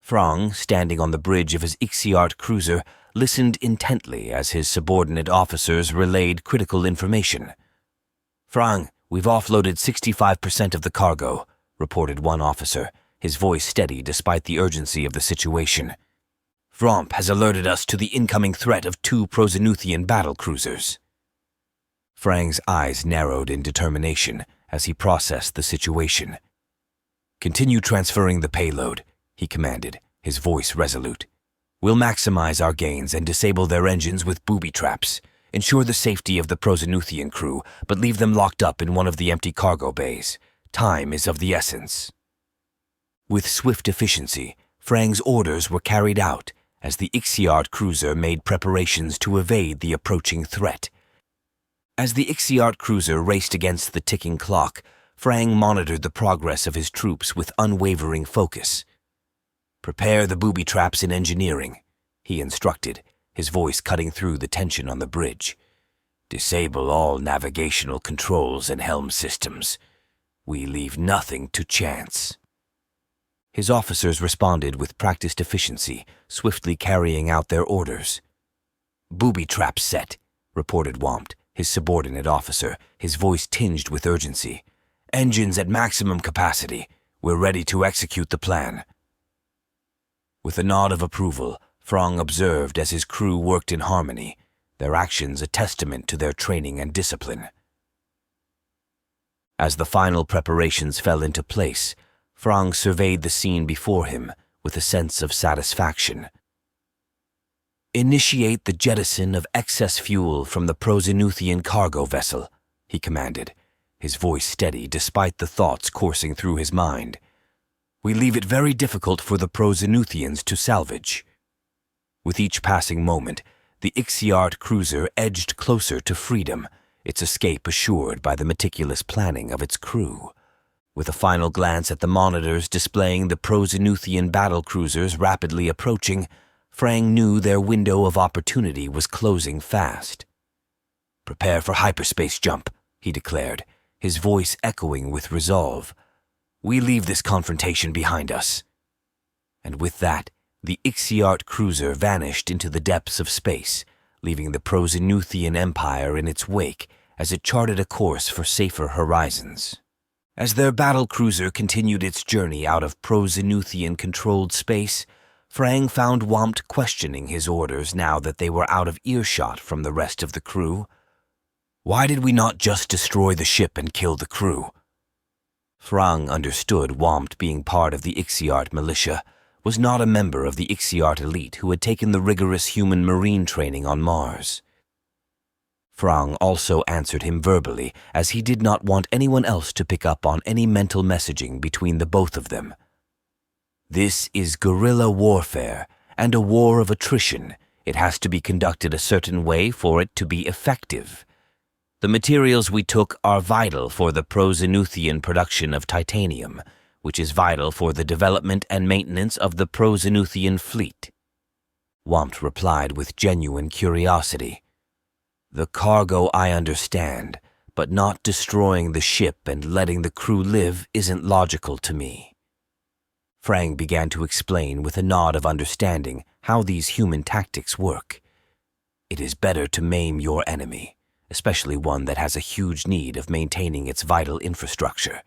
Frang, standing on the bridge of his Ixiart cruiser, listened intently as his subordinate officers relayed critical information. "Frang, we've offloaded 65% of the cargo," reported one officer, his voice steady despite the urgency of the situation. "Fromp has alerted us to the incoming threat of 2 Prozenuthian battle cruisers." Frang's eyes narrowed in determination as he processed the situation. "Continue transferring the payload," he commanded, his voice resolute. "We'll maximize our gains and disable their engines with booby traps. Ensure the safety of the Prozenuthian crew, but leave them locked up in one of the empty cargo bays. Time is of the essence." With swift efficiency, Frang's orders were carried out as the Ixiart cruiser made preparations to evade the approaching threat. As the Ixiart cruiser raced against the ticking clock, Frang monitored the progress of his troops with unwavering focus. "Prepare the booby traps in engineering," he instructed, his voice cutting through the tension on the bridge. "Disable all navigational controls and helm systems. We leave nothing to chance." His officers responded with practiced efficiency, swiftly carrying out their orders. "Booby traps set," reported Wompt, his subordinate officer, his voice tinged with urgency. "Engines at maximum capacity. We're ready to execute the plan." With a nod of approval, Frang observed as his crew worked in harmony, their actions a testament to their training and discipline. As the final preparations fell into place, Frang surveyed the scene before him with a sense of satisfaction. "Initiate the jettison of excess fuel from the Prozenuthian cargo vessel," he commanded, his voice steady despite the thoughts coursing through his mind. "We leave it very difficult for the Prozenuthians to salvage." With each passing moment, the Ixiart cruiser edged closer to freedom, its escape assured by the meticulous planning of its crew. With a final glance at the monitors displaying the Prozenuthian battle cruisers rapidly approaching, Frang knew their window of opportunity was closing fast. "Prepare for hyperspace jump," he declared, his voice echoing with resolve. "We leave this confrontation behind us." And with that, the Ixiart cruiser vanished into the depths of space, leaving the Prozenuthian Empire in its wake as it charted a course for safer horizons. As their battle cruiser continued its journey out of Prozenuthian-controlled space, Frang found Wompt questioning his orders now that they were out of earshot from the rest of the crew. "Why did we not just destroy the ship and kill the crew?" Frang understood Wompt being part of the Ixiart militia, was not a member of the Ixiart elite who had taken the rigorous human marine training on Mars. Frang also answered him verbally, as he did not want anyone else to pick up on any mental messaging between the both of them. "This is guerrilla warfare, and a war of attrition. It has to be conducted a certain way for it to be effective. The materials we took are vital for the Prozenuthian production of titanium, which is vital for the development and maintenance of the Prozenuthian fleet." Wompt replied with genuine curiosity. "The cargo I understand, but not destroying the ship and letting the crew live isn't logical to me." Frang began to explain with a nod of understanding how these human tactics work. "It is better to maim your enemy, especially one that has a huge need of maintaining its vital infrastructure.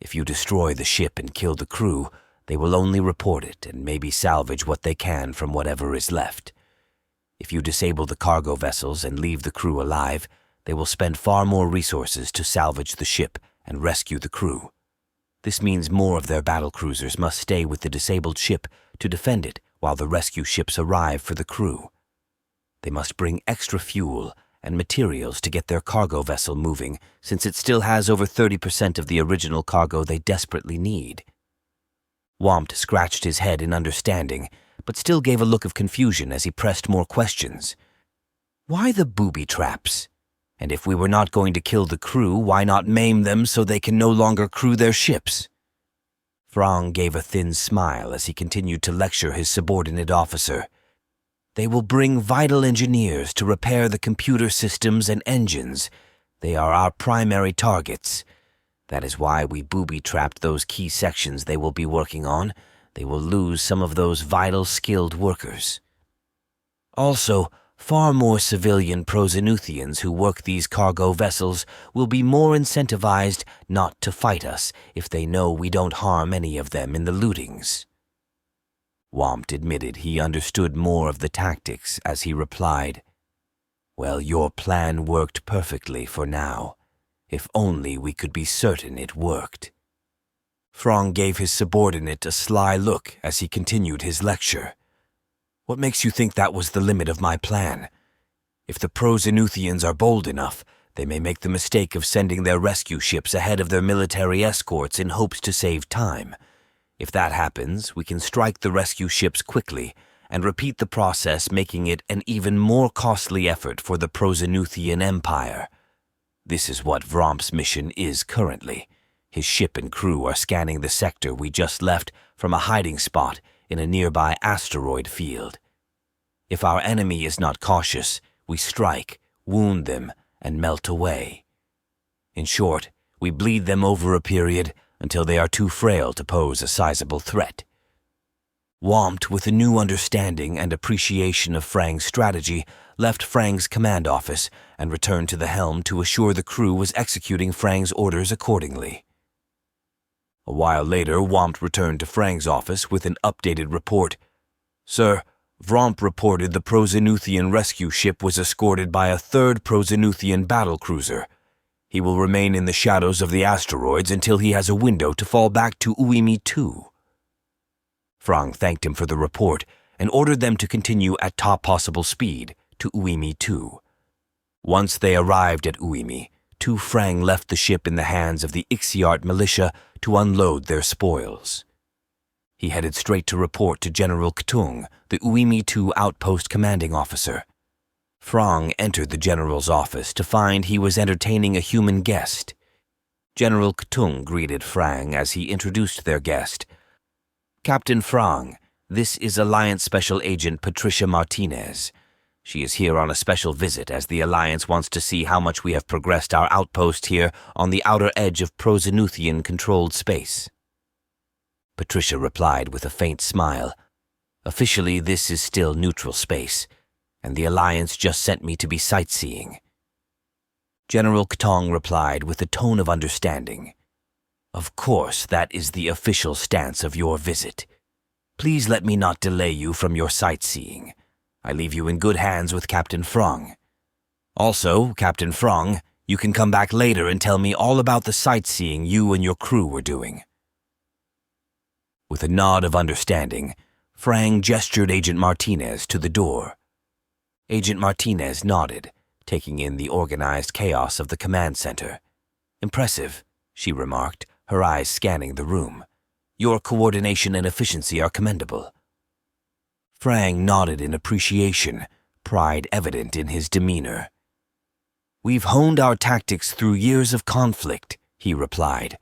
If you destroy the ship and kill the crew, they will only report it and maybe salvage what they can from whatever is left. If you disable the cargo vessels and leave the crew alive, they will spend far more resources to salvage the ship and rescue the crew. This means more of their battle cruisers must stay with the disabled ship to defend it while the rescue ships arrive for the crew. They must bring extra fuel and materials to get their cargo vessel moving, since it still has over 30% of the original cargo they desperately need." Wompt scratched his head in understanding, but still gave a look of confusion as he pressed more questions. "Why the booby traps? And if we were not going to kill the crew, why not maim them so they can no longer crew their ships?" Frang gave a thin smile as he continued to lecture his subordinate officer. "They will bring vital engineers to repair the computer systems and engines. They are our primary targets. That is why we booby-trapped those key sections they will be working on. they will lose some of those vital skilled workers. Also, far more civilian Prosenuthians who work these cargo vessels will be more incentivized not to fight us if they know we don't harm any of them in the lootings. Wompt admitted he understood more of the tactics as he replied, "Well, your plan worked perfectly for now. If only we could be certain it worked." Frong gave his subordinate a sly look as he continued his lecture. "What makes you think that was the limit of my plan? If the Prosenuthians are bold enough, they may make the mistake of sending their rescue ships ahead of their military escorts in hopes to save time. If that happens, we can strike the rescue ships quickly and repeat the process, making it an even more costly effort for the Prosenuthian Empire. This is what Vromp's mission is currently. His ship and crew are scanning the sector we just left from a hiding spot in a nearby asteroid field. If our enemy is not cautious, we strike, wound them, and melt away. In short, we bleed them over a period until they are too frail to pose a sizable threat." Wompt, with a new understanding and appreciation of Frang's strategy, left Frang's command office and returned to the helm to assure the crew was executing Frang's orders accordingly. A while later, Wompt returned to Frang's office with an updated report. "Sir, Vromp reported the Prosenuthian rescue ship was escorted by a third Prosenuthian battlecruiser. He will remain in the shadows of the asteroids until he has a window to fall back to Uimi 2. Frang thanked him for the report and ordered them to continue at top possible speed to Uimi 2. Once they arrived at Uimi, Frang left the ship in the hands of the Ixiart militia to unload their spoils. He headed straight to report to General Ktung, the Uimi 2 outpost commanding officer. Frang entered the general's office to find he was entertaining a human guest. General Ktung greeted Frang as he introduced their guest. "Captain Frang, this is Alliance Special Agent Patricia Martinez. She is here on a special visit as the Alliance wants to see how much we have progressed our outpost here on the outer edge of Prosenuthian-controlled space." Patricia replied with a faint smile. "Officially, this is still neutral space, and the Alliance just sent me to be sightseeing." General Ktong replied with a tone of understanding. "Of course, that is the official stance of your visit. Please let me not delay you from your sightseeing. I leave you in good hands with Captain Frang. Also, Captain Frang, you can come back later and tell me all about the sightseeing you and your crew were doing." With a nod of understanding, Frang gestured Agent Martinez to the door. Agent Martinez nodded, taking in the organized chaos of the command center. "Impressive," she remarked, her eyes scanning the room. "Your coordination and efficiency are commendable." Frang nodded in appreciation, pride evident in his demeanor. "We've honed our tactics through years of conflict," he replied,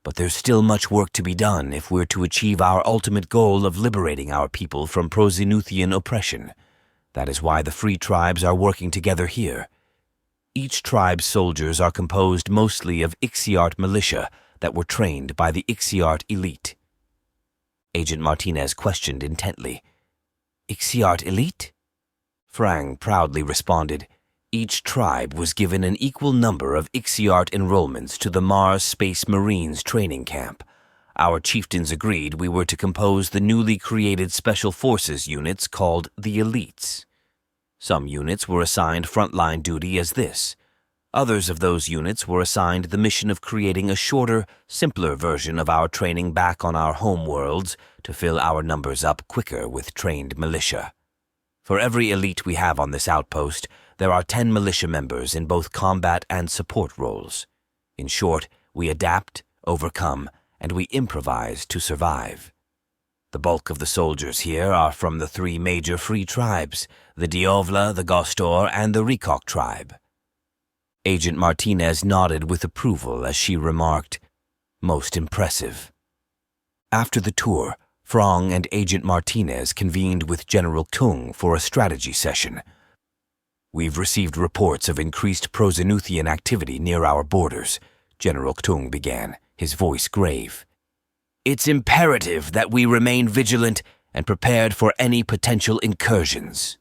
"but there's still much work to be done if we're to achieve our ultimate goal of liberating our people from Prosenuthian oppression. That is why the free tribes are working together here. Each tribe's soldiers are composed mostly of Ixiart militia that were trained by the Ixiart elite." Agent Martinez questioned intently. "Ixiart elite?" Frang proudly responded, "Each tribe was given an equal number of Ixiart enrollments to the Mars Space Marines training camp. Our chieftains agreed we were to compose the newly created Special Forces units called the Elites. Some units were assigned frontline duty as this. Others of those units were assigned the mission of creating a shorter, simpler version of our training back on our home worlds to fill our numbers up quicker with trained militia. For every elite we have on this outpost, there are 10 militia members in both combat and support roles. In short, we adapt, overcome, and we improvise to survive. The bulk of the soldiers here are from the 3 major free tribes, the Diovla, the Gostor, and the Rikok tribe." Agent Martinez nodded with approval as she remarked, "Most impressive." After the tour, Frang and Agent Martinez convened with General Tung for a strategy session. "We've received reports of increased Prosenuthian activity near our borders," General Tung began, his voice grave. It's imperative that we remain vigilant and prepared for any potential incursions.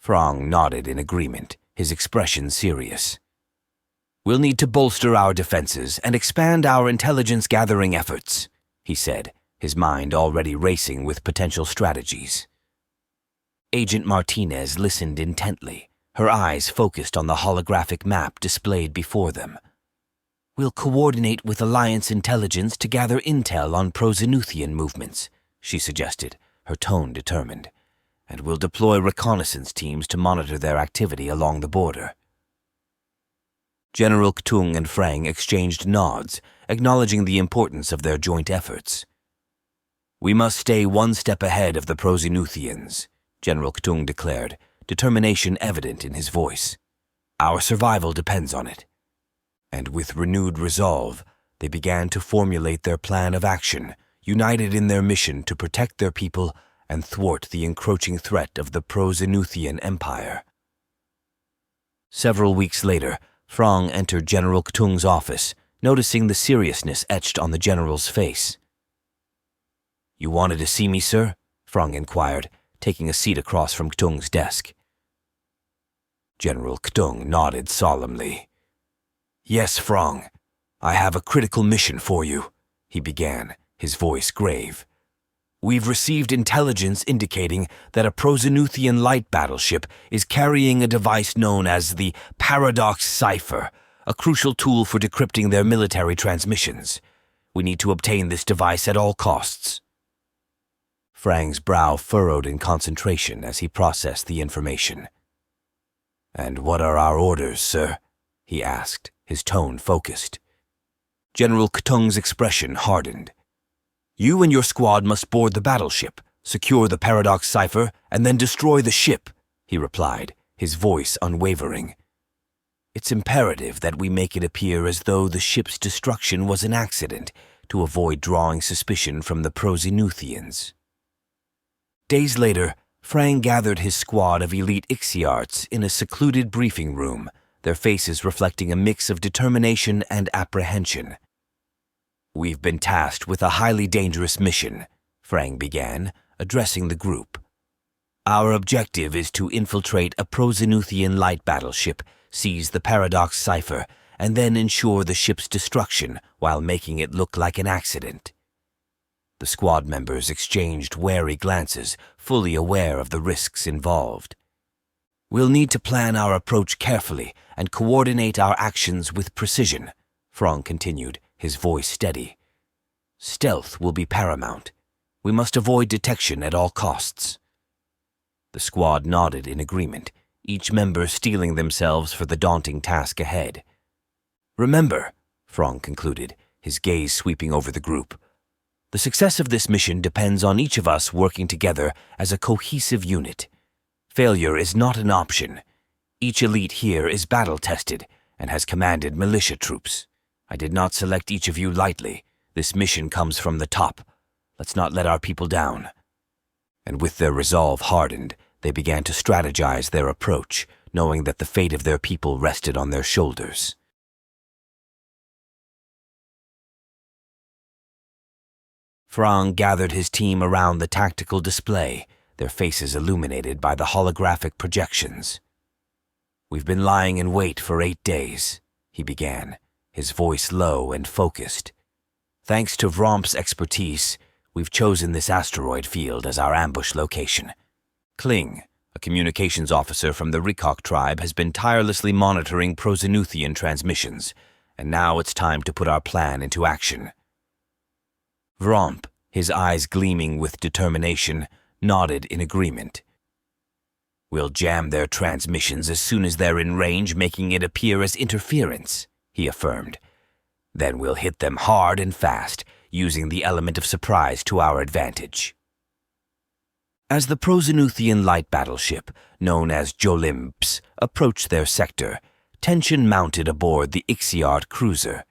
Frong nodded in agreement, his expression serious. We'll need to bolster our defenses and expand our intelligence-gathering efforts, he said, his mind already racing with potential strategies. Agent Martinez listened intently, her eyes focused on the holographic map displayed before them. We'll coordinate with Alliance intelligence to gather intel on Prozenuthian movements, she suggested, her tone determined, and we'll deploy reconnaissance teams to monitor their activity along the border. General Ktung and Frang exchanged nods, acknowledging the importance of their joint efforts. We must stay one step ahead of the Prozenuthians, General Ktung declared, determination evident in his voice. Our survival depends on it. And with renewed resolve, they began to formulate their plan of action, united in their mission to protect their people and thwart the encroaching threat of the Prozenuthian Empire. Several weeks later, Frang entered General Ktung's office, noticing the seriousness etched on the general's face. You wanted to see me, sir? Frang inquired, taking a seat across from Ktung's desk. General Ktung nodded solemnly. Yes, Frang, I have a critical mission for you, he began, his voice grave. We've received intelligence indicating that a Prozenuthian light battleship is carrying a device known as the Paradox Cipher, a crucial tool for decrypting their military transmissions. We need to obtain this device at all costs. Frang's brow furrowed in concentration as he processed the information. And what are our orders, sir? He asked, his tone focused. General Ktung's expression hardened. You and your squad must board the battleship, secure the Paradox Cipher, and then destroy the ship, he replied, his voice unwavering. It's imperative that we make it appear as though the ship's destruction was an accident to avoid drawing suspicion from the Prozenuthians. Days later, Frang gathered his squad of elite Ixiarts in a secluded briefing room, their faces reflecting a mix of determination and apprehension. We've been tasked with a highly dangerous mission, Frang began, addressing the group. Our objective is to infiltrate a Prozenuthian light battleship, seize the Paradox Cipher, and then ensure the ship's destruction while making it look like an accident. The squad members exchanged wary glances, fully aware of the risks involved. We'll need to plan our approach carefully and coordinate our actions with precision, Frang continued, his voice steady. Stealth will be paramount. We must avoid detection at all costs. The squad nodded in agreement, each member steeling themselves for the daunting task ahead. Remember, Frang concluded, his gaze sweeping over the group, the success of this mission depends on each of us working together as a cohesive unit. Failure is not an option. Each elite here is battle-tested and has commanded militia troops. I did not select each of you lightly. This mission comes from the top. Let's not let our people down. And with their resolve hardened, they began to strategize their approach, knowing that the fate of their people rested on their shoulders. Frang gathered his team around the tactical display, their faces illuminated by the holographic projections. We've been lying in wait for 8 days, he began, his voice low and focused. Thanks to Vromp's expertise, we've chosen this asteroid field as our ambush location. Kling, a communications officer from the Rikok tribe, has been tirelessly monitoring Prozenuthian transmissions, and now it's time to put our plan into action. Vromp, his eyes gleaming with determination, nodded in agreement. We'll jam their transmissions as soon as they're in range, making it appear as interference, he affirmed. Then we'll hit them hard and fast, using the element of surprise to our advantage. As the Prozenuthian light battleship, known as Jolimps, approached their sector, tension mounted aboard the Ixiart cruiser.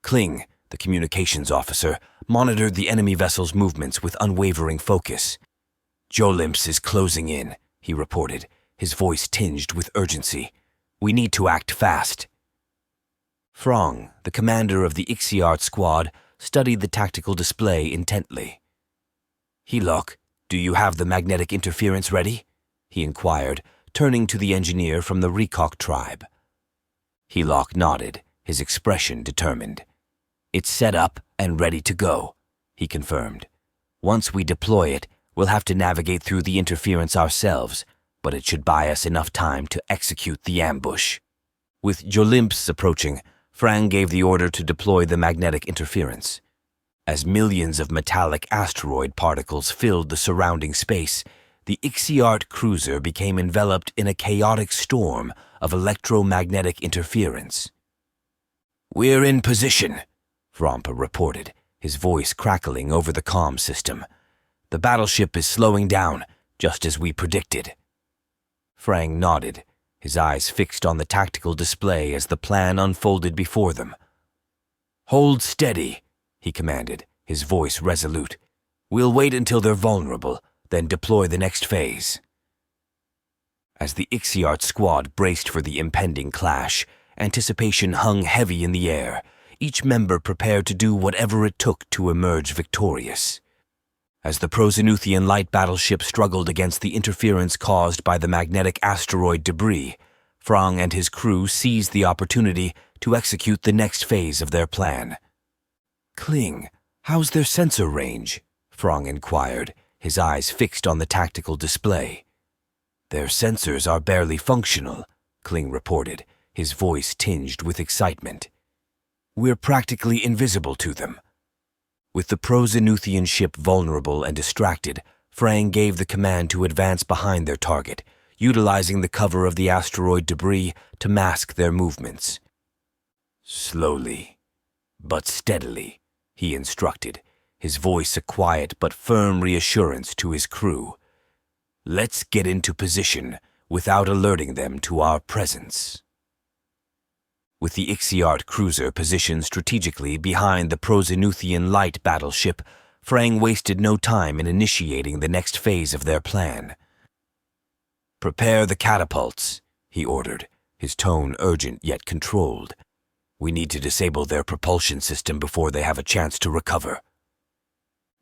Kling, the communications officer, monitored the enemy vessel's movements with unwavering focus. Jolimps is closing in, he reported, his voice tinged with urgency. We need to act fast. Frang, the commander of the Ixiart squad, studied the tactical display intently. "Helok, do you have the magnetic interference ready?" he inquired, turning to the engineer from the Rekok tribe. Helok nodded, his expression determined. "It's set up and ready to go," he confirmed. "Once we deploy it, we'll have to navigate through the interference ourselves, but it should buy us enough time to execute the ambush." With Jolimps approaching, Frang gave the order to deploy the magnetic interference. As millions of metallic asteroid particles filled the surrounding space, the Ixiart cruiser became enveloped in a chaotic storm of electromagnetic interference. "We're in position," Vrompa reported, his voice crackling over the comm system. "The battleship is slowing down, just as we predicted." Frang nodded, his eyes fixed on the tactical display as the plan unfolded before them. "Hold steady," he commanded, his voice resolute. "We'll wait until they're vulnerable, then deploy the next phase." As the Ixiart squad braced for the impending clash, anticipation hung heavy in the air, each member prepared to do whatever it took to emerge victorious. As the Prozenuthian light battleship struggled against the interference caused by the magnetic asteroid debris, Frang and his crew seized the opportunity to execute the next phase of their plan. "Kling, how's their sensor range?" Frang inquired, his eyes fixed on the tactical display. "Their sensors are barely functional," Kling reported, his voice tinged with excitement. "We're practically invisible to them." With the Prozenuthian ship vulnerable and distracted, Frang gave the command to advance behind their target, utilizing the cover of the asteroid debris to mask their movements. "Slowly, but steadily," he instructed, his voice a quiet but firm reassurance to his crew. "Let's get into position without alerting them to our presence." With the Ixiart cruiser positioned strategically behind the Prozenuthian light battleship, Frang wasted no time in initiating the next phase of their plan. "Prepare the catapults," he ordered, his tone urgent yet controlled. "We need to disable their propulsion system before they have a chance to recover."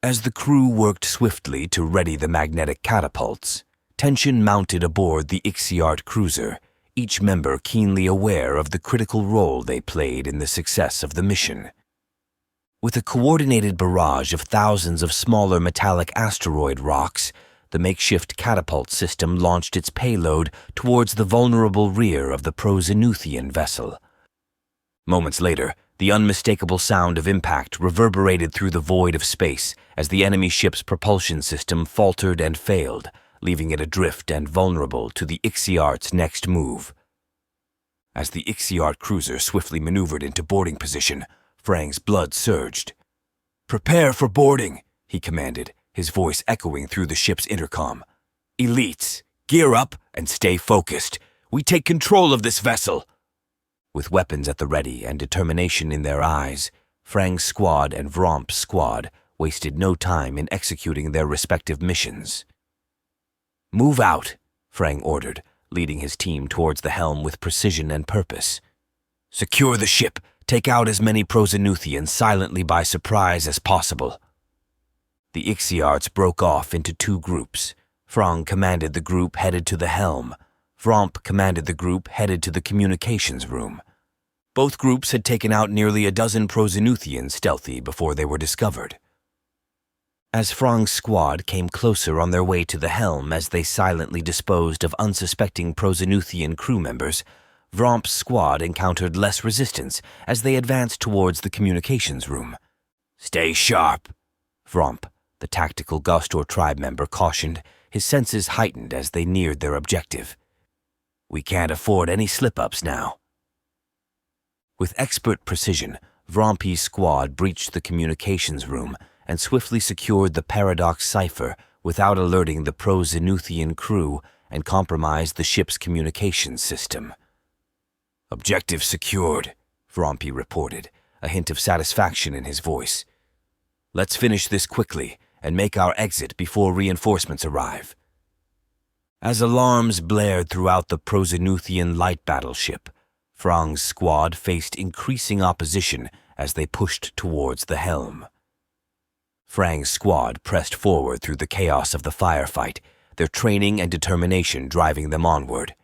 As the crew worked swiftly to ready the magnetic catapults, tension mounted aboard the Ixiart cruiser, each member keenly aware of the critical role they played in the success of the mission. With a coordinated barrage of thousands of smaller metallic asteroid rocks, the makeshift catapult system launched its payload towards the vulnerable rear of the Prozenuthian vessel. Moments later, the unmistakable sound of impact reverberated through the void of space as the enemy ship's propulsion system faltered and failed, leaving it adrift and vulnerable to the Ixiart's next move. As the Ixiart cruiser swiftly maneuvered into boarding position, Frang's blood surged. "Prepare for boarding," he commanded, his voice echoing through the ship's intercom. "Elites, gear up and stay focused. We take control of this vessel." With weapons at the ready and determination in their eyes, Frang's squad and Vromp's squad wasted no time in executing their respective missions. "Move out," Frang ordered, leading his team towards the helm with precision and purpose. "Secure the ship. Take out as many Prozenuthians silently by surprise as possible." The Ixiarts broke off into two groups. Frang commanded the group headed to the helm. Vromp commanded the group headed to the communications room. Both groups had taken out nearly a dozen Prozenuthians stealthy before they were discovered. As Frang's squad came closer on their way to the helm as they silently disposed of unsuspecting Prozenuthian crew members, Vromp's squad encountered less resistance as they advanced towards the communications room. "Stay sharp," Vromp, the tactical Gostor tribe member, cautioned, his senses heightened as they neared their objective. "We can't afford any slip-ups now." With expert precision, Vrompi's squad breached the communications room and swiftly secured the Paradox cipher without alerting the Prozenuthian crew and compromised the ship's communications system. "Objective secured," Vrompi reported, a hint of satisfaction in his voice. "Let's finish this quickly and make our exit before reinforcements arrive." As alarms blared throughout the Prozenuthian light battleship, Frang's squad faced increasing opposition as they pushed towards the helm. Frang's squad pressed forward through the chaos of the firefight, their training and determination driving them onward.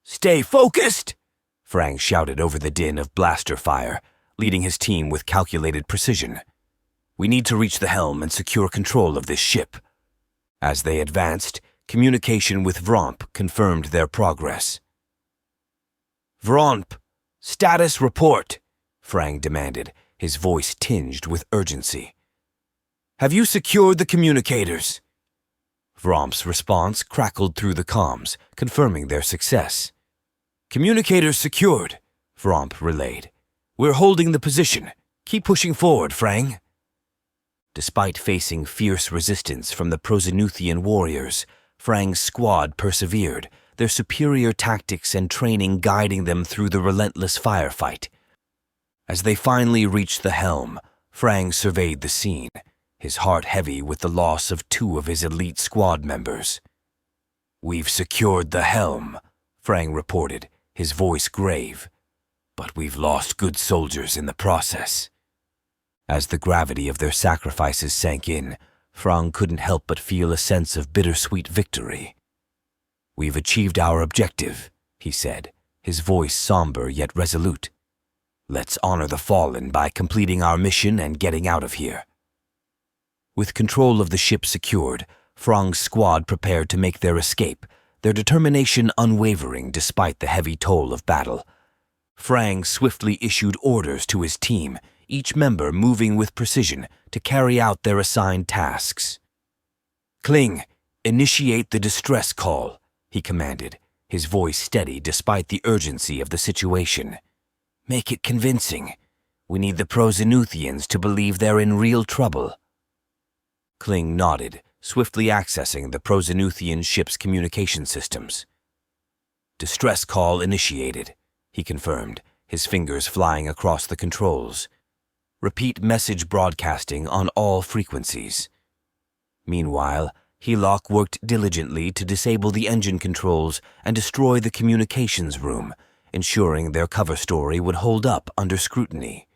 "Stay focused!" Frang shouted over the din of blaster fire, leading his team with calculated precision. "We need to reach the helm and secure control of this ship." As they advanced, communication with Vromp confirmed their progress. "Vromp, status report," Frang demanded, his voice tinged with urgency. "Have you secured the communicators?" Vromp's response crackled through the comms, confirming their success. "Communicators secured," Vromp relayed. "We're holding the position. Keep pushing forward, Frang." Despite facing fierce resistance from the Prosinuthian warriors, Frang's squad persevered, their superior tactics and training guiding them through the relentless firefight. As they finally reached the helm, Frang surveyed the scene, his heart heavy with the loss of 2 of his elite squad members. "We've secured the helm," Frang reported, his voice grave. "But we've lost good soldiers in the process." As the gravity of their sacrifices sank in, Frang couldn't help but feel a sense of bittersweet victory. "We've achieved our objective," he said, his voice somber yet resolute. "Let's honor the fallen by completing our mission and getting out of here." With control of the ship secured, Frang's squad prepared to make their escape, their determination unwavering despite the heavy toll of battle. Frang swiftly issued orders to his team, each member moving with precision to carry out their assigned tasks. "Kling, initiate the distress call," he commanded, his voice steady despite the urgency of the situation. "Make it convincing. We need the Prosinuthians to believe they're in real trouble." Kling nodded, swiftly accessing the Prosinuthian ship's communication systems. "Distress call initiated," he confirmed, his fingers flying across the controls. "Repeat message broadcasting on all frequencies." Meanwhile, Helok worked diligently to disable the engine controls and destroy the communications room, ensuring their cover story would hold up under scrutiny.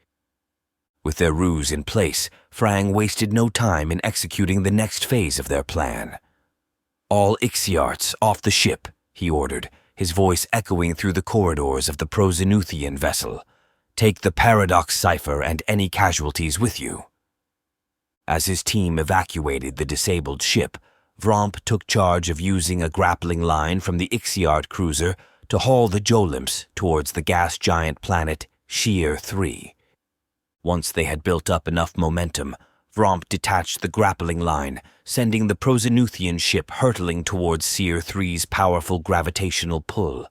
With their ruse in place, Frang wasted no time in executing the next phase of their plan. "All Ixiarts off the ship," he ordered, his voice echoing through the corridors of the Prosinuthian vessel. "Take the Paradox cipher and any casualties with you." As his team evacuated the disabled ship, Vromp took charge of using a grappling line from the Ixiart cruiser to haul the Jolimps towards the gas giant planet Shear 3. Once they had built up enough momentum, Vromp detached the grappling line, sending the Prosinuthian ship hurtling towards Shear 3's powerful gravitational pull.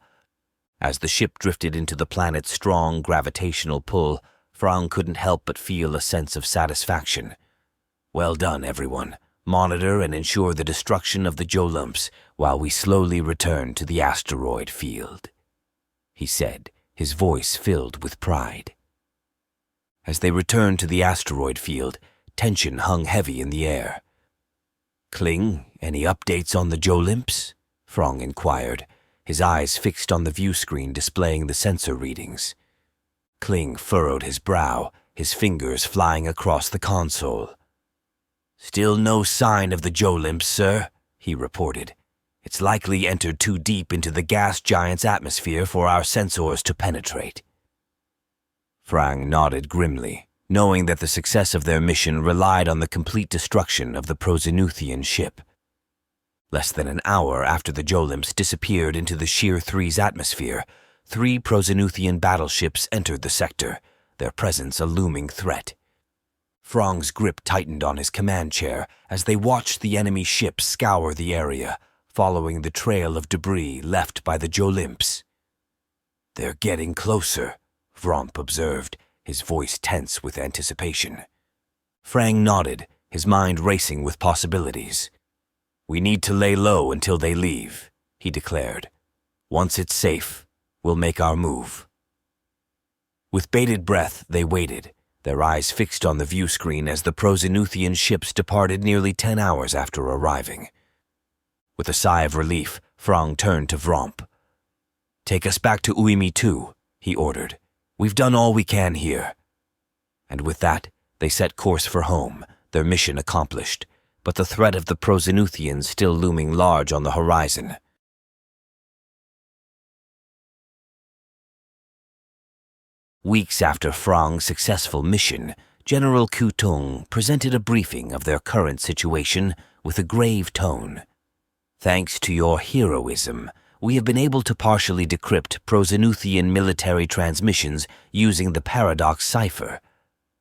As the ship drifted into the planet's strong gravitational pull, Frang couldn't help but feel a sense of satisfaction. "Well done, everyone. Monitor and ensure the destruction of the Jolimps while we slowly return to the asteroid field," he said, his voice filled with pride. As they returned to the asteroid field, tension hung heavy in the air. "Kling, any updates on the Jolimps?" Frang inquired, his eyes fixed on the view screen displaying the sensor readings. Kling furrowed his brow, his fingers flying across the console. "Still no sign of the Jolimps, sir," he reported. "It's likely entered too deep into the gas giant's atmosphere for our sensors to penetrate." Frang nodded grimly, knowing that the success of their mission relied on the complete destruction of the Prosinuthian ship. Less than an hour after the Jolimps disappeared into the Shear 3's atmosphere, 3 Prosinuthian battleships entered the sector, their presence a looming threat. Frang's grip tightened on his command chair as they watched the enemy ships scour the area, following the trail of debris left by the Jolimps. "They're getting closer," Vromp observed, his voice tense with anticipation. Frang nodded, his mind racing with possibilities. "We need to lay low until they leave," he declared. "Once it's safe, we'll make our move." With bated breath, they waited, their eyes fixed on the view screen as the Prosinuthian ships departed nearly 10 hours after arriving. With a sigh of relief, Frang turned to Vromp. "Take us back to Uimi 2, he ordered. "We've done all we can here." And with that, they set course for home, their mission accomplished, but the threat of the Prosenuthians still looming large on the horizon. Weeks after Frang's successful mission, General Kutung presented a briefing of their current situation with a grave tone. Thanks to your heroism, we have been able to partially decrypt Prosenuthian military transmissions using the paradox cipher.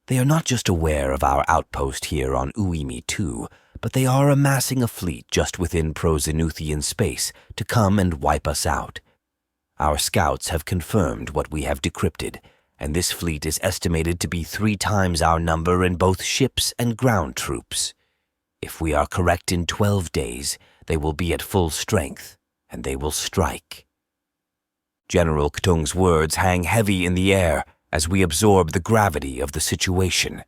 They are not just aware of our outpost here on Uimi 2, but they are amassing a fleet just within Prosenuthian space to come and wipe us out. Our scouts have confirmed what we have decrypted, and this fleet is estimated to be 3 times our number in both ships and ground troops. If we are correct in 12 days, they will be at full strength, and they will strike. General Ktung's words hang heavy in the air as we absorb the gravity of the situation.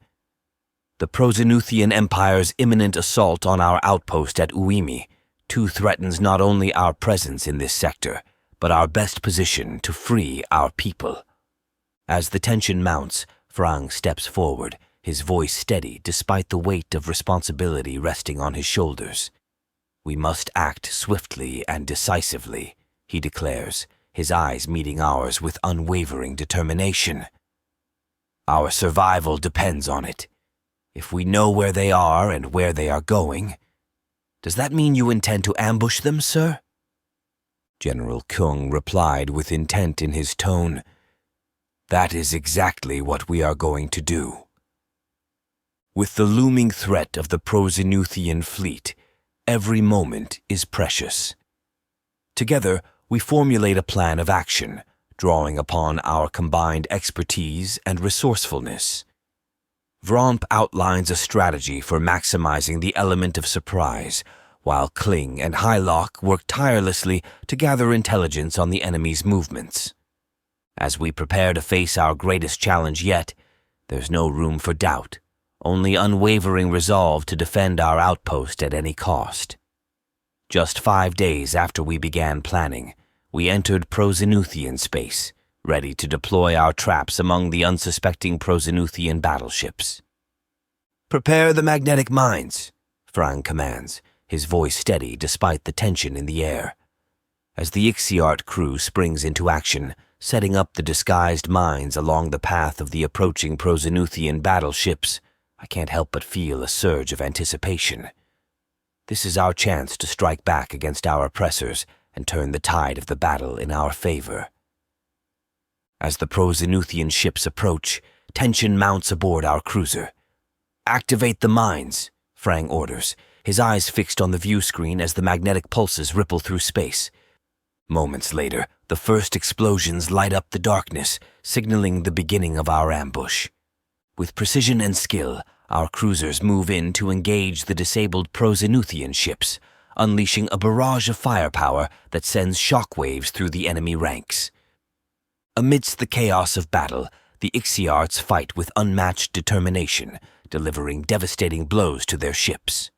The Prosenuthian Empire's imminent assault on our outpost at Uimi 2 threatens not only our presence in this sector, but our best position to free our people. As the tension mounts, Frang steps forward, his voice steady despite the weight of responsibility resting on his shoulders. We must act swiftly and decisively, he declares, his eyes meeting ours with unwavering determination. Our survival depends on it. If we know where they are and where they are going, does that mean you intend to ambush them, sir? General Kung replied with intent in his tone. That is exactly what we are going to do. With the looming threat of the Prosenuthian fleet, every moment is precious. Together, we formulate a plan of action, drawing upon our combined expertise and resourcefulness. Vromp outlines a strategy for maximizing the element of surprise, while Kling and Hylock work tirelessly to gather intelligence on the enemy's movements. As we prepare to face our greatest challenge yet, there's no room for doubt, only unwavering resolve to defend our outpost at any cost. Just 5 days after we began planning, we entered Prosenuthian space, ready to deploy our traps among the unsuspecting Prosenuthian battleships. Prepare the magnetic mines, Frang commands, his voice steady despite the tension in the air. As the Ixiart crew springs into action, setting up the disguised mines along the path of the approaching Prosenuthian battleships, I can't help but feel a surge of anticipation. This is our chance to strike back against our oppressors and turn the tide of the battle in our favor. As the Prosenuthian ships approach, tension mounts aboard our cruiser. Activate the mines, Frang orders, his eyes fixed on the view screen as the magnetic pulses ripple through space. Moments later, the first explosions light up the darkness, signaling the beginning of our ambush. With precision and skill, our cruisers move in to engage the disabled Prosenuthian ships, unleashing a barrage of firepower that sends shockwaves through the enemy ranks. Amidst the chaos of battle, the Ixiarts fight with unmatched determination, delivering devastating blows to their ships.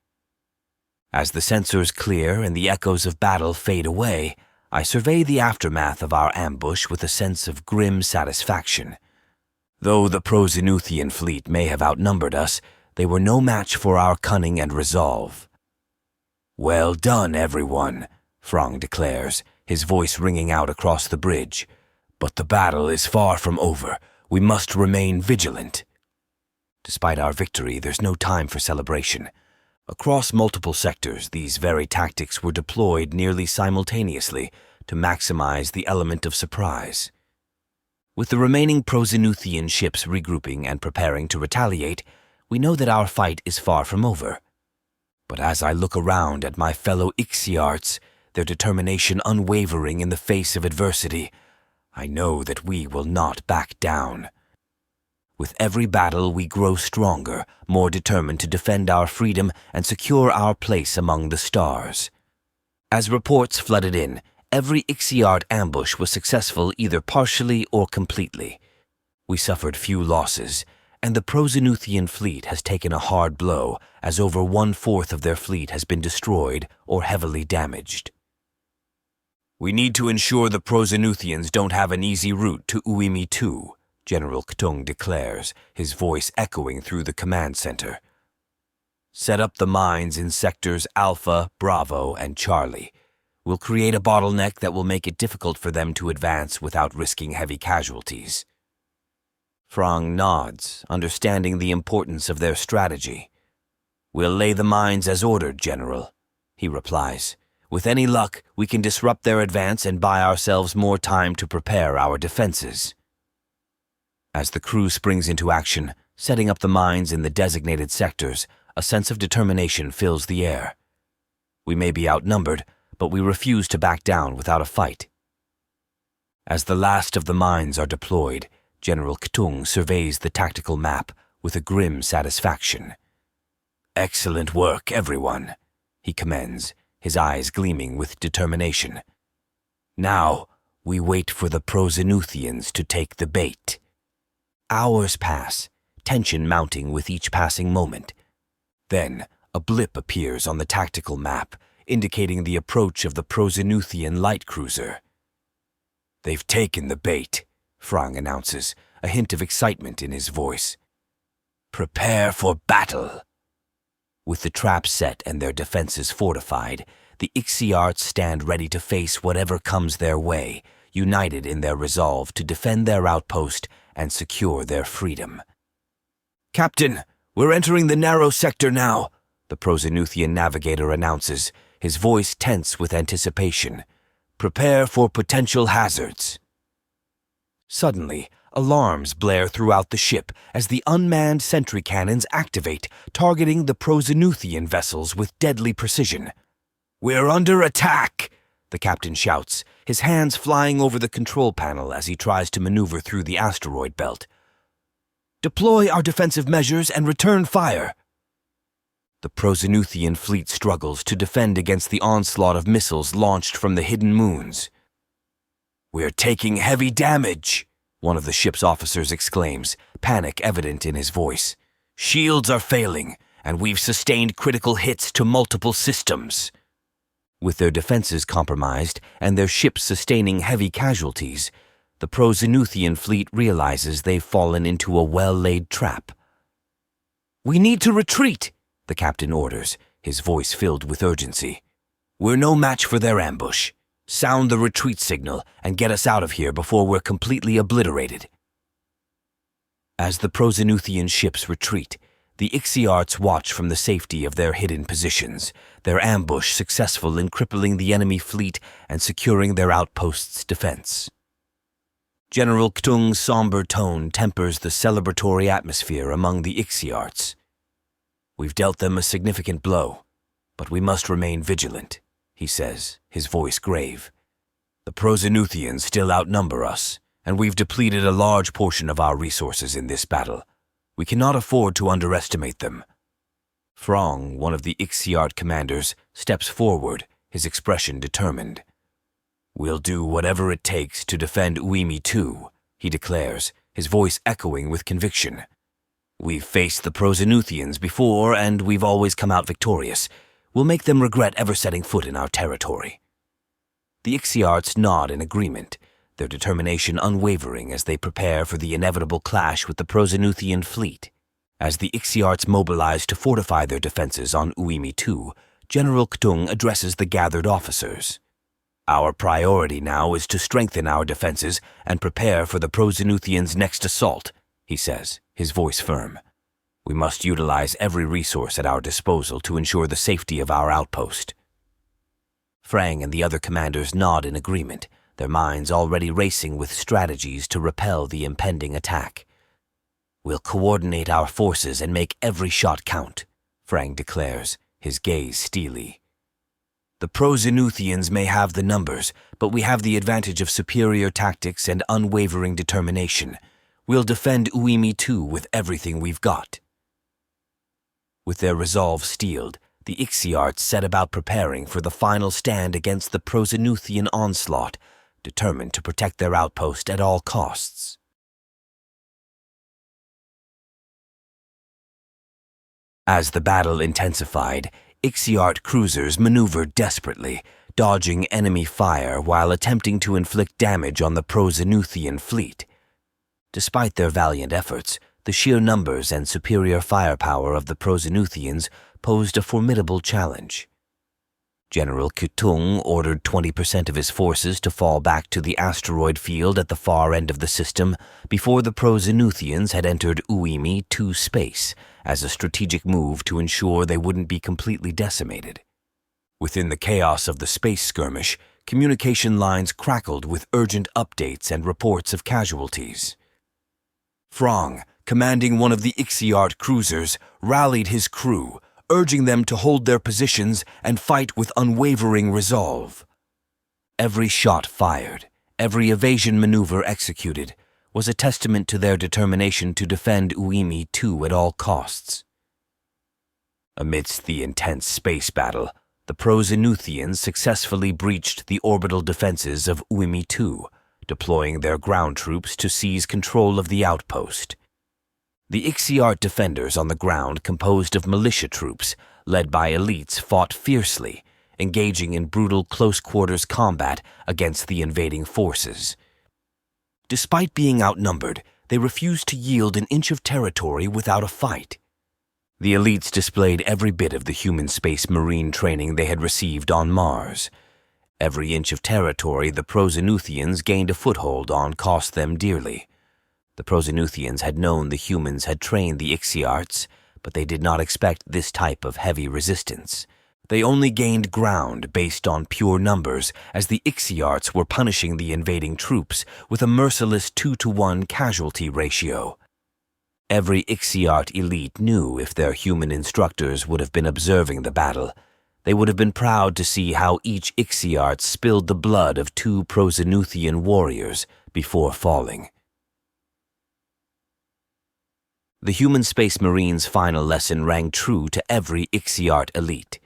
As the sensors clear and the echoes of battle fade away, I survey the aftermath of our ambush with a sense of grim satisfaction. Though the Prosenuthian fleet may have outnumbered us, they were no match for our cunning and resolve. Well done, everyone, Frang declares, his voice ringing out across the bridge. But the battle is far from over. We must remain vigilant. Despite our victory, there's no time for celebration. Across multiple sectors, these very tactics were deployed nearly simultaneously to maximize the element of surprise. With the remaining Prosenuthian ships regrouping and preparing to retaliate, we know that our fight is far from over. But as I look around at my fellow Ixiarts, their determination unwavering in the face of adversity, I know that we will not back down. With every battle, we grow stronger, more determined to defend our freedom and secure our place among the stars. As reports flooded in, every Ixiart ambush was successful either partially or completely. We suffered few losses, and the Prosenuthian fleet has taken a hard blow as over 1/4 of their fleet has been destroyed or heavily damaged. We need to ensure the Prosenuthians don't have an easy route to Uimi 2, General Ktung declares, his voice echoing through the command center. Set up the mines in sectors Alpha, Bravo, and Charlie. We'll create a bottleneck that will make it difficult for them to advance without risking heavy casualties. Frang nods, understanding the importance of their strategy. We'll lay the mines as ordered, General, he replies. With any luck, we can disrupt their advance and buy ourselves more time to prepare our defenses. As the crew springs into action, setting up the mines in the designated sectors, a sense of determination fills the air. We may be outnumbered, but we refuse to back down without a fight. As the last of the mines are deployed, General Ktung surveys the tactical map with a grim satisfaction. Excellent work, everyone, he commends, his eyes gleaming with determination. Now, we wait for the Prosenuthians to take the bait. Hours pass, tension mounting with each passing moment. Then, a blip appears on the tactical map, indicating the approach of the Prosenuthian light cruiser. They've taken the bait, Frang announces, a hint of excitement in his voice. Prepare for battle. With the traps set and their defenses fortified, the Ixiarts stand ready to face whatever comes their way, united in their resolve to defend their outpost and secure their freedom. Captain, we're entering the narrow sector now, the Prosenuthian navigator announces, his voice tense with anticipation. Prepare for potential hazards. Suddenly, alarms blare throughout the ship as the unmanned sentry cannons activate, targeting the Prosenuthian vessels with deadly precision. We're under attack, the captain shouts, his hands flying over the control panel as he tries to maneuver through the asteroid belt. Deploy our defensive measures and return fire. The Prosenuthian fleet struggles to defend against the onslaught of missiles launched from the hidden moons. We're taking heavy damage, one of the ship's officers exclaims, panic evident in his voice. Shields are failing, and we've sustained critical hits to multiple systems. With their defenses compromised and their ships sustaining heavy casualties, the Prosenuthian fleet realizes they've fallen into a well-laid trap. We need to retreat, the captain orders, his voice filled with urgency. We're no match for their ambush. Sound the retreat signal and get us out of here before we're completely obliterated. As the Prosenuthian ships retreat, the Ixiarts watch from the safety of their hidden positions, their ambush successful in crippling the enemy fleet and securing their outpost's defense. General Ktung's somber tone tempers the celebratory atmosphere among the Ixiarts. We've dealt them a significant blow, but we must remain vigilant, he says, his voice grave. The Prosenuthians still outnumber us, and we've depleted a large portion of our resources in this battle. We cannot afford to underestimate them. Frang, one of the Ixiart commanders, steps forward, his expression determined. We'll do whatever it takes to defend Uimi too, he declares, his voice echoing with conviction. We've faced the Prosenuthians before, and we've always come out victorious. We'll make them regret ever setting foot in our territory. The Ixiarts nod in agreement, their determination unwavering as they prepare for the inevitable clash with the Prosenuthian fleet. As the Ixiarts mobilize to fortify their defenses on Uimi II, General Ktung addresses the gathered officers. Our priority now is to strengthen our defenses and prepare for the Prosenuthians' next assault, he says, his voice firm. We must utilize every resource at our disposal to ensure the safety of our outpost. Frang and the other commanders nod in agreement, their minds already racing with strategies to repel the impending attack. We'll coordinate our forces and make every shot count, Frang declares, his gaze steely. The Prosenuthians may have the numbers, but we have the advantage of superior tactics and unwavering determination. We'll defend Uimi II with everything we've got. With their resolve steeled, the Ixiarts set about preparing for the final stand against the Prosenuthian onslaught, determined to protect their outpost at all costs. As the battle intensified, Ixiart cruisers maneuvered desperately, dodging enemy fire while attempting to inflict damage on the Prosenuthian fleet. Despite their valiant efforts, the sheer numbers and superior firepower of the Prosinuthians posed a formidable challenge. General Kutung ordered 20% of his forces to fall back to the asteroid field at the far end of the system before the Prosinuthians had entered Uimi 2 space as a strategic move to ensure they wouldn't be completely decimated. Within the chaos of the space skirmish, communication lines crackled with urgent updates and reports of casualties. Frong, commanding one of the Ixiart cruisers, rallied his crew, urging them to hold their positions and fight with unwavering resolve. Every shot fired, every evasion maneuver executed, was a testament to their determination to defend Uimi 2 at all costs. Amidst the intense space battle, the Prosinuthians successfully breached the orbital defenses of Uimi 2, deploying their ground troops to seize control of the outpost. The Ixiart defenders on the ground, composed of militia troops, led by elites, fought fiercely, engaging in brutal close-quarters combat against the invading forces. Despite being outnumbered, they refused to yield an inch of territory without a fight. The elites displayed every bit of the human space marine training they had received on Mars. Every inch of territory the Prosinuthians gained a foothold on cost them dearly. The Prosinuthians had known the humans had trained the Ixiarts, but they did not expect this type of heavy resistance. They only gained ground based on pure numbers, as the Ixiarts were punishing the invading troops with a merciless 2-to-1 casualty ratio. Every Ixiart elite knew if their human instructors would have been observing the battle, they would have been proud to see how each Ixiart spilled the blood of 2 Prosinuthian warriors before falling. The human space marine's final lesson rang true to every Ixiart elite.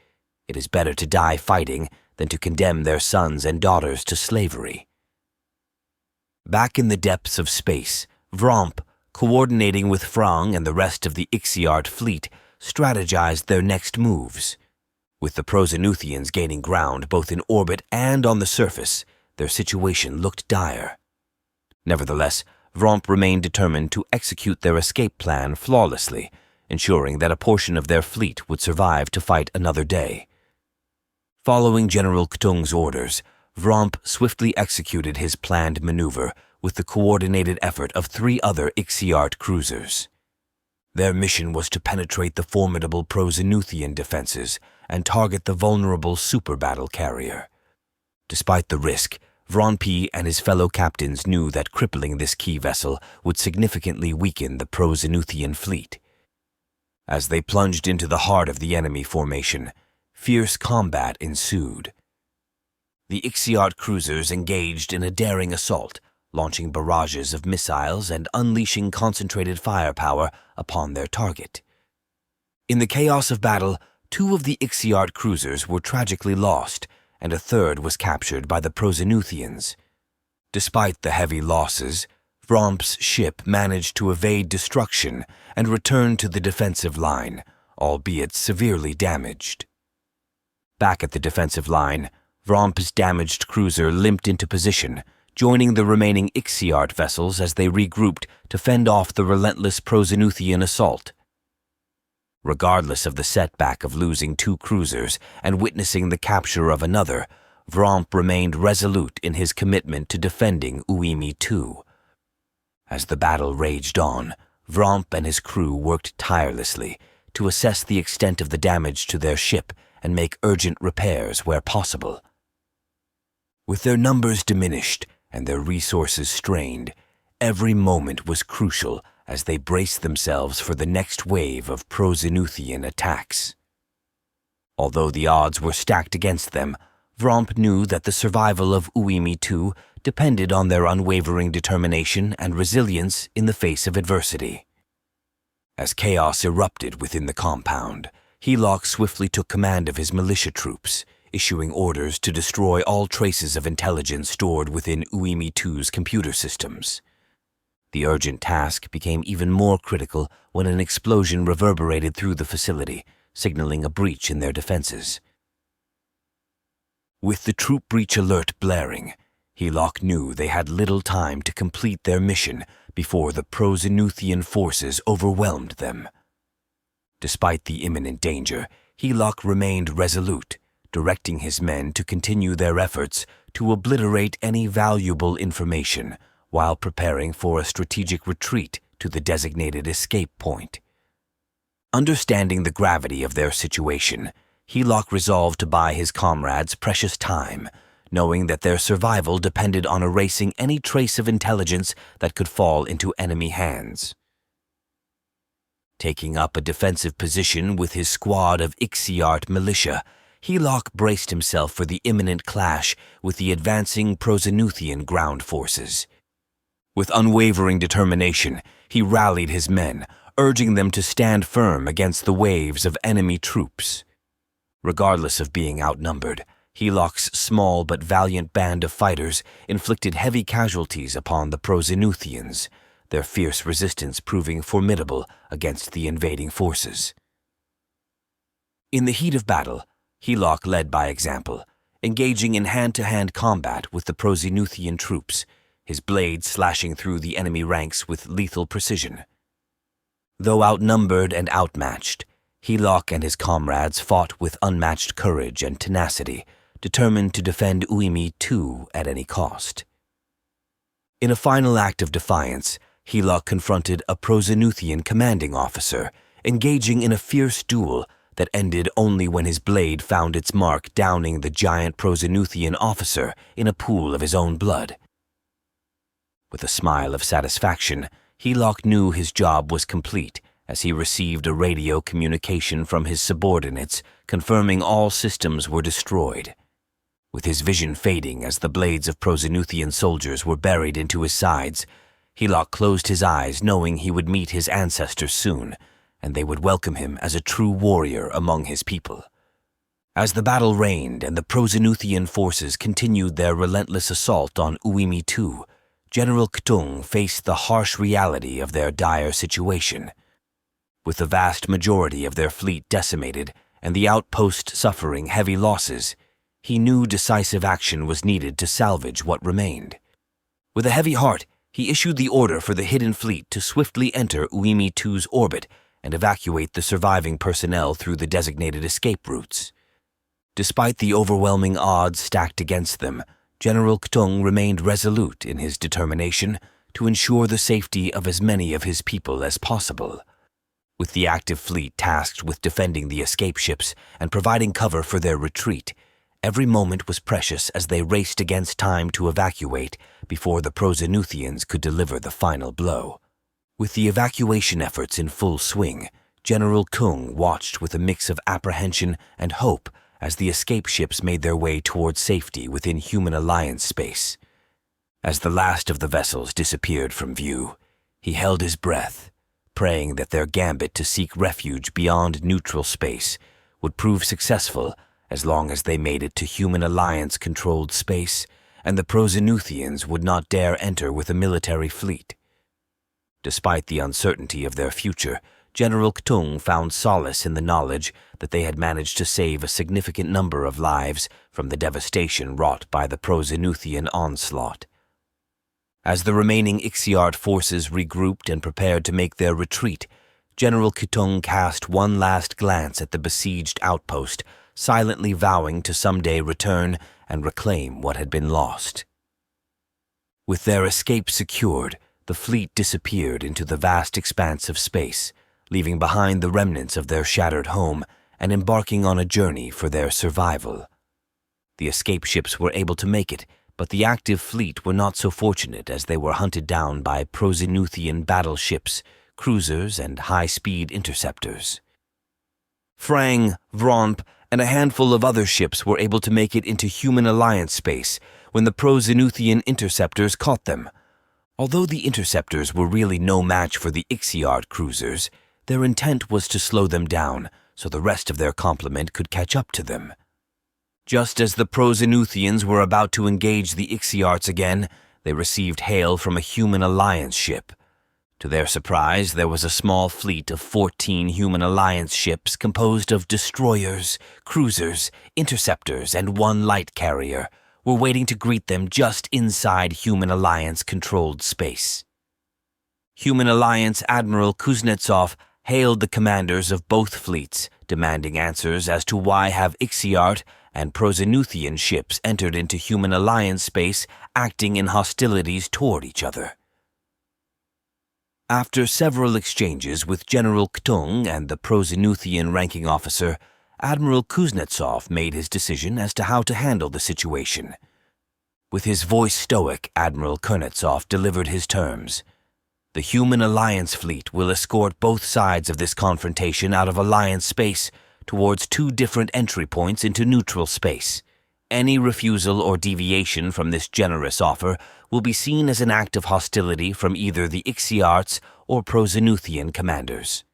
It is better to die fighting than to condemn their sons and daughters to slavery. Back in the depths of space, Vromp, coordinating with Frang and the rest of the Ixiart fleet, strategized their next moves. With the Prosinuthians gaining ground both in orbit and on the surface, their situation looked dire. Nevertheless, Vromp remained determined to execute their escape plan flawlessly, ensuring that a portion of their fleet would survive to fight another day. Following General Ktung's orders, Vromp swiftly executed his planned maneuver with the coordinated effort of 3 other Ixiart cruisers. Their mission was to penetrate the formidable Prosinuthian defenses and target the vulnerable super battle carrier. Despite the risk, Vromp and his fellow captains knew that crippling this key vessel would significantly weaken the Prosinuthian fleet. As they plunged into the heart of the enemy formation, fierce combat ensued. The Ixiart cruisers engaged in a daring assault, launching barrages of missiles and unleashing concentrated firepower upon their target. In the chaos of battle, 2 of the Ixiart cruisers were tragically lost, and a 3rd was captured by the Prosinuthians. Despite the heavy losses, Vromp's ship managed to evade destruction and return to the defensive line, albeit severely damaged. Back at the defensive line, Vromp's damaged cruiser limped into position, joining the remaining Ixiart vessels as they regrouped to fend off the relentless Prosinuthian assault. Regardless of the setback of losing 2 cruisers and witnessing the capture of another, Vromp remained resolute in his commitment to defending Uimi 2. As the battle raged on, Vromp and his crew worked tirelessly to assess the extent of the damage to their ship and make urgent repairs where possible. With their numbers diminished and their resources strained, every moment was crucial as they braced themselves for the next wave of Prosinuthian attacks. Although the odds were stacked against them, Vromp knew that the survival of Uimi 2 depended on their unwavering determination and resilience in the face of adversity. As chaos erupted within the compound, Helok swiftly took command of his militia troops, issuing orders to destroy all traces of intelligence stored within Uimi 2's computer systems. The urgent task became even more critical when an explosion reverberated through the facility, signaling a breach in their defenses. With the troop breach alert blaring, Helok knew they had little time to complete their mission before the Prozenuthian forces overwhelmed them. Despite the imminent danger, Helok remained resolute, directing his men to continue their efforts to obliterate any valuable information while preparing for a strategic retreat to the designated escape point. Understanding the gravity of their situation, Helok resolved to buy his comrades precious time, knowing that their survival depended on erasing any trace of intelligence that could fall into enemy hands. Taking up a defensive position with his squad of Ixiart militia, Helok braced himself for the imminent clash with the advancing Prozenuthian ground forces. With unwavering determination, he rallied his men, urging them to stand firm against the waves of enemy troops. Regardless of being outnumbered, Helok's small but valiant band of fighters inflicted heavy casualties upon the Prozenuthians, their fierce resistance proving formidable against the invading forces. In the heat of battle, Helok led by example, engaging in hand-to-hand combat with the Prozenuthian troops, his blades slashing through the enemy ranks with lethal precision. Though outnumbered and outmatched, Helok and his comrades fought with unmatched courage and tenacity, determined to defend Uimi II at any cost. In a final act of defiance, Helok confronted a Prozenuthian commanding officer, engaging in a fierce duel that ended only when his blade found its mark, downing the giant Prozenuthian officer in a pool of his own blood. With a smile of satisfaction, Helok knew his job was complete as he received a radio communication from his subordinates confirming all systems were destroyed. With his vision fading as the blades of Prozenuthian soldiers were buried into his sides, Helok closed his eyes knowing he would meet his ancestors soon, and they would welcome him as a true warrior among his people. As the battle reigned and the Prozenuthian forces continued their relentless assault on Uimi II, General K'tung faced the harsh reality of their dire situation. With the vast majority of their fleet decimated and the outpost suffering heavy losses, he knew decisive action was needed to salvage what remained. With a heavy heart, he issued the order for the hidden fleet to swiftly enter Uimi II's orbit and evacuate the surviving personnel through the designated escape routes. Despite the overwhelming odds stacked against them, General K'tung remained resolute in his determination to ensure the safety of as many of his people as possible. With the active fleet tasked with defending the escape ships and providing cover for their retreat, every moment was precious as they raced against time to evacuate before the Prozenuthians could deliver the final blow. With the evacuation efforts in full swing, General K'tung watched with a mix of apprehension and hope as the escape ships made their way towards safety within Human Alliance space. As the last of the vessels disappeared from view, he held his breath, praying that their gambit to seek refuge beyond neutral space would prove successful as long as they made it to Human Alliance-controlled space and the Prozenuthians would not dare enter with a military fleet. Despite the uncertainty of their future, General K'tung found solace in the knowledge that they had managed to save a significant number of lives from the devastation wrought by the Prozenuthian onslaught. As the remaining Ixiart forces regrouped and prepared to make their retreat, General K'tung cast one last glance at the besieged outpost, silently vowing to someday return and reclaim what had been lost. With their escape secured, the fleet disappeared into the vast expanse of space, leaving behind the remnants of their shattered home and embarking on a journey for their survival. The escape ships were able to make it, but the active fleet were not so fortunate as they were hunted down by Prozenuthian battleships, cruisers, and high-speed interceptors. Frang, Vromp, and a handful of other ships were able to make it into Human Alliance space when the Prozenuthian interceptors caught them. Although the interceptors were really no match for the Ixiart cruisers, their intent was to slow them down so the rest of their complement could catch up to them. Just as the Prozenuthians were about to engage the Ixiarts again, they received hail from a Human Alliance ship. To their surprise, there was a small fleet of 14 Human Alliance ships composed of destroyers, cruisers, interceptors, and one light carrier, were waiting to greet them just inside Human Alliance-controlled space. Human Alliance Admiral Kuznetsov hailed the commanders of both fleets, demanding answers as to why have Ixiart and Prosenuthian ships entered into Human Alliance space acting in hostilities toward each other. After several exchanges with General Ktung and the Prosenuthian ranking officer, Admiral Kuznetsov made his decision as to how to handle the situation. With his voice stoic, Admiral Kuznetsov delivered his terms. The Human Alliance fleet will escort both sides of this confrontation out of Alliance space towards 2 different entry points into neutral space. Any refusal or deviation from this generous offer will be seen as an act of hostility from either the Ixiarts or Prosenuthian commanders.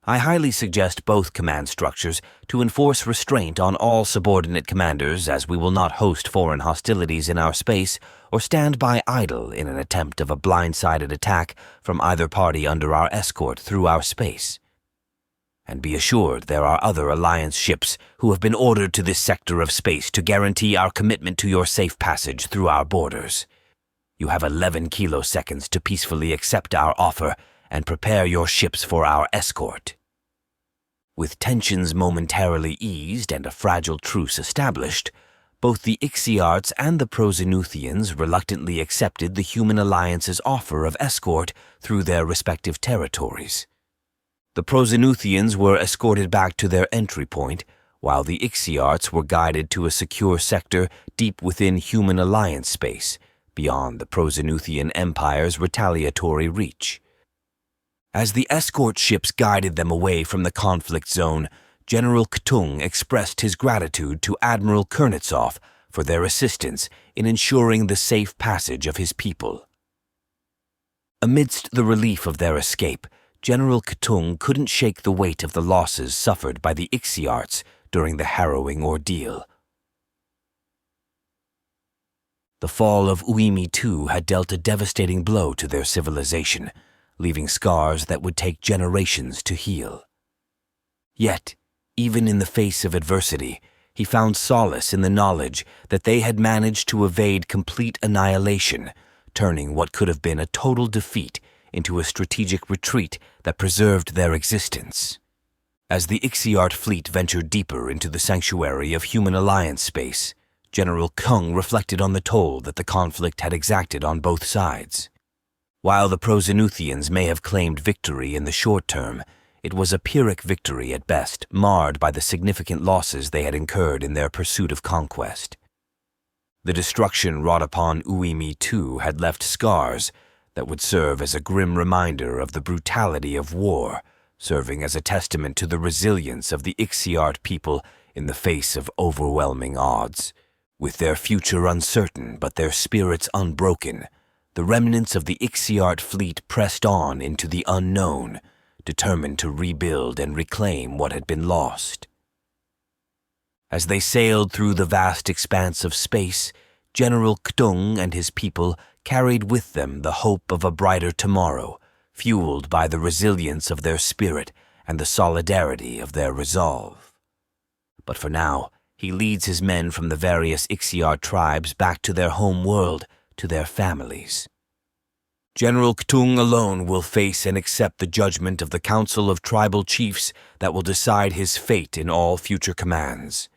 I highly suggest both command structures to enforce restraint on all subordinate commanders, as we will not host foreign hostilities in our space or stand by idle in an attempt of a blindsided attack from either party under our escort through our space. And be assured there are other Alliance ships who have been ordered to this sector of space to guarantee our commitment to your safe passage through our borders. You have 11 kiloseconds to peacefully accept our offer and prepare your ships for our escort. With tensions momentarily eased and a fragile truce established, both the Ixiarts and the Prosenuthians reluctantly accepted the Human Alliance's offer of escort through their respective territories. The Prosenuthians were escorted back to their entry point, while the Ixiarts were guided to a secure sector deep within Human Alliance space, beyond the Prosenuthian Empire's retaliatory reach. As the escort ships guided them away from the conflict zone, General Ktung expressed his gratitude to Admiral Kuznetsov for their assistance in ensuring the safe passage of his people. Amidst the relief of their escape, General Ktung couldn't shake the weight of the losses suffered by the Ixiarts during the harrowing ordeal. The fall of Uimi II had dealt a devastating blow to their civilization, leaving scars that would take generations to heal. Yet, even in the face of adversity, he found solace in the knowledge that they had managed to evade complete annihilation, turning what could have been a total defeat into a strategic retreat that preserved their existence. As the Ixiart fleet ventured deeper into the sanctuary of Human Alliance space, General Kung reflected on the toll that the conflict had exacted on both sides. While the Prosenuthians may have claimed victory in the short term, it was a Pyrrhic victory at best, marred by the significant losses they had incurred in their pursuit of conquest. The destruction wrought upon Uimi II had left scars that would serve as a grim reminder of the brutality of war, serving as a testament to the resilience of the Ixiart people in the face of overwhelming odds. With their future uncertain but their spirits unbroken, the remnants of the Ixiart fleet pressed on into the unknown, determined to rebuild and reclaim what had been lost. As they sailed through the vast expanse of space, General Ktung and his people carried with them the hope of a brighter tomorrow, fueled by the resilience of their spirit and the solidarity of their resolve. But for now, he leads his men from the various Ixiart tribes back to their home world, to their families. General Ktung alone will face and accept the judgment of the Council of Tribal Chiefs that will decide his fate in all future commands.